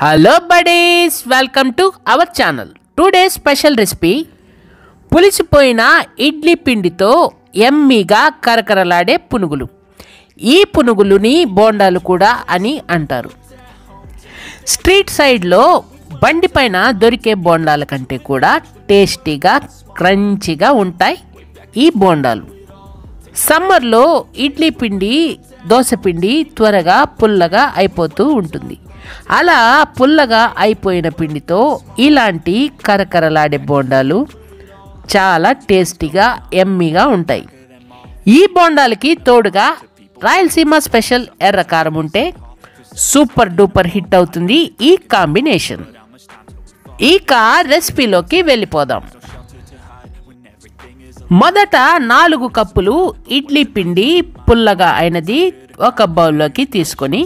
Hello buddies, welcome to our channel. Today's special recipe పులిసిపోయిన idli పిండితో యమ్మీగా కరకరలాడే పునుగులు. ఈ పునుగులుని బోండాలు కూడా అని అంటారు. స్ట్రీట్ సైడ్లో బండిపైన దొరికే బోండాల కంటే కూడా టేస్టీగా క్రంచీగా ఉంటాయి ఈ బోండాలు. సమ్మర్లో ఇడ్లీ పిండి దోశ పిండి త్వరగా పుల్లగా అయిపోతూ ఉంటుంది. అలా పుల్లగా అయిపోయిన పిండితో ఇలాంటి కరకరలాడే బోండాలు చాలా టేస్టీగా యమ్మీగా ఉంటాయి. ఈ బోండాలకి తోడుగా రాయలసీమ స్పెషల్ ఎర్ర కారం ఉంటే సూపర్ డూపర్ హిట్ అవుతుంది ఈ కాంబినేషన్. ఇక రెసిపీలోకి వెళ్ళిపోదాం. మొదట 4 కప్పులు ఇడ్లీ పిండి పుల్లగా అయినది ఒక బౌల్లోకి తీసుకొని,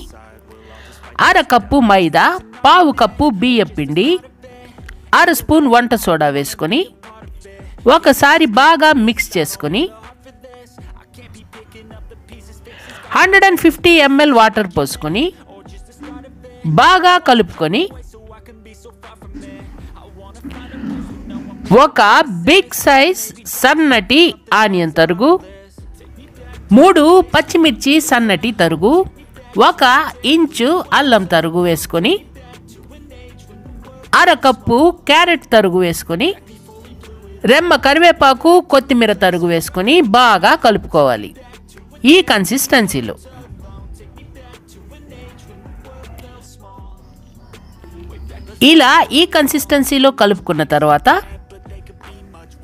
1/2 కప్పు మైదా, 1/4 కప్పు బియ్యం పిండి, 1/2 స్పూన్ వంట సోడా వేసుకొని ఒకసారి బాగా మిక్స్ చేసుకొని 150 ml వాటర్ పోసుకొని బాగా కలుపుకొని ఒక బిగ్ సైజ్ సన్నటి ఆనియన్ తరుగు, 3 పచ్చిమిర్చి సన్నటి తరుగు, 1 ఇంచు అల్లం తరుగు వేసుకొని 1/2 కప్పు క్యారెట్ తరుగు వేసుకొని రెమ్మ కరివేపాకు కొత్తిమీర తరుగు వేసుకొని బాగా కలుపుకోవాలి. ఈ కన్సిస్టెన్సీలో ఇలా ఈ కన్సిస్టెన్సీలో కలుపుకున్న తర్వాత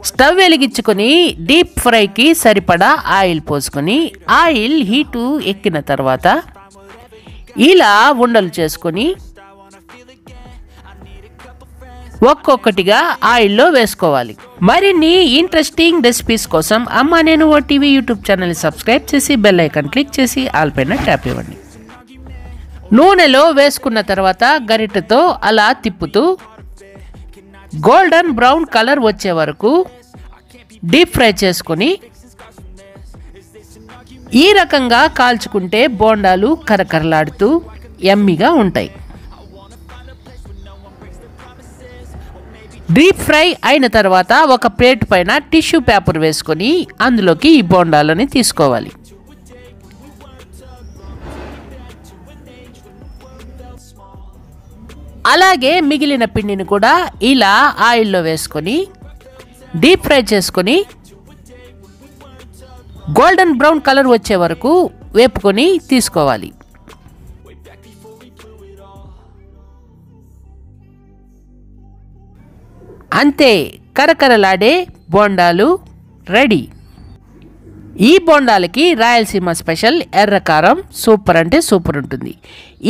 స్టవ్ వెలిగించుకొని డీప్ ఫ్రైకి సరిపడా ఆయిల్ పోసుకొని ఆయిల్ హీటు ఎక్కిన తర్వాత ఇలా ఉండలు చేసుకొని ఒక్కొక్కటిగా ఆయిల్లో వేసుకోవాలి. మరిన్ని ఇంట్రెస్టింగ్ రెసిపీస్ కోసం అమ్మా నేను టీవీ యూట్యూబ్ ఛానల్ని సబ్స్క్రైబ్ చేసి బెల్ ఐకాన్ క్లిక్ చేసి ఆల్ పైన ట్యాప్ ఇవ్వండి. నూనెలో వేసుకున్న తర్వాత గరిటెతో అలా తిప్పుతూ గోల్డెన్ బ్రౌన్ కలర్ వచ్చే వరకు డీప్ ఫ్రై చేసుకొని ఈ రకంగా కాల్చుకుంటే బోండాలు కరకరలాడుతూ యమ్మీగా ఉంటాయి. డీప్ ఫ్రై అయిన తర్వాత ఒక ప్లేట్ పైన టిష్యూ పేపర్ వేసుకొని అందులోకి ఈ బోండాలని తీసుకోవాలి. అలాగే మిగిలిన పిండిని కూడా ఇలా ఆయిల్లో వేసుకొని డీప్ ఫ్రై చేసుకొని గోల్డెన్ బ్రౌన్ కలర్ వచ్చే వరకు వేపుకొని తీసుకోవాలి. అంతే, కరకరలాడే బోండాలు రెడీ. ఈ బోండాలకి రాయలసీమ స్పెషల్ ఎర్రకారం సూపర్ అంటే సూపర్ ఉంటుంది.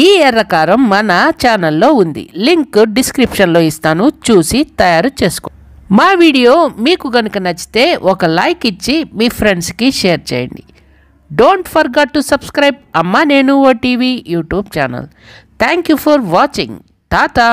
ఈ ఎర్రకారం మన ఛానల్లో ఉంది, లింక్ డిస్క్రిప్షన్లో ఇస్తాను, చూసి తయారు చేసుకో. మా వీడియో మీకు కనుక నచ్చితే ఒక లైక్ ఇచ్చి మీ ఫ్రెండ్స్కి షేర్ చేయండి. డోంట్ ఫర్గెట్ టు సబ్స్క్రైబ్ అమ్మా నేను TV YouTube channel. Thank you for watching. Tata.